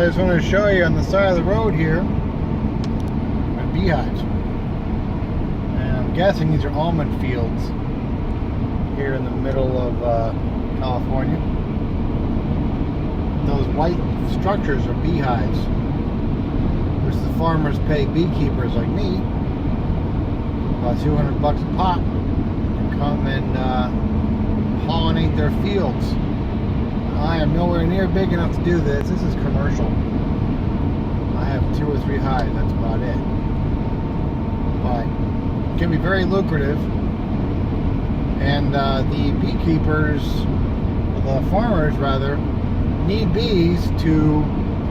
I just want to show you on the side of the road here are beehives. And I'm guessing these are almond fields here in the middle of California. Those white structures are beehives, which the farmers pay beekeepers like me about $200 a pop to come and pollinate their fields. I am nowhere near big enough to do this. This is commercial. I have 2 or 3 hives, that's about it. But it can be very lucrative. And the beekeepers, the farmers rather, need bees to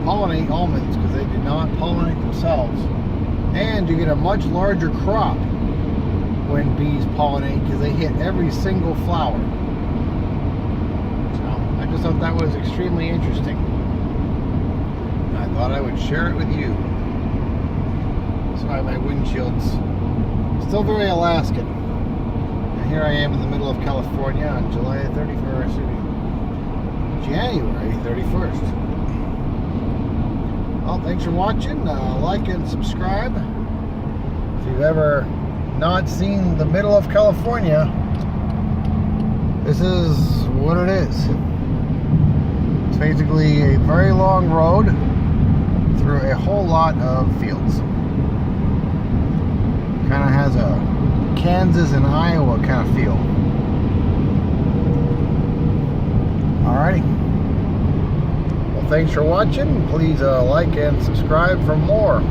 pollinate almonds because they do not pollinate themselves. And you get a much larger crop when bees pollinate because they hit every single flower. I just thought that was extremely interesting. And I thought I would share it with you. Sorry, my windshield's still very Alaskan. And here I am in the middle of California on July 31st, January 31st. Well, thanks for watching. Like and subscribe. If you've ever not seen the middle of California, this is what it is. It's basically a very long road through a whole lot of fields. Kind of has a Kansas and Iowa kind of feel. Alrighty. Well, thanks for watching. Please like and subscribe for more.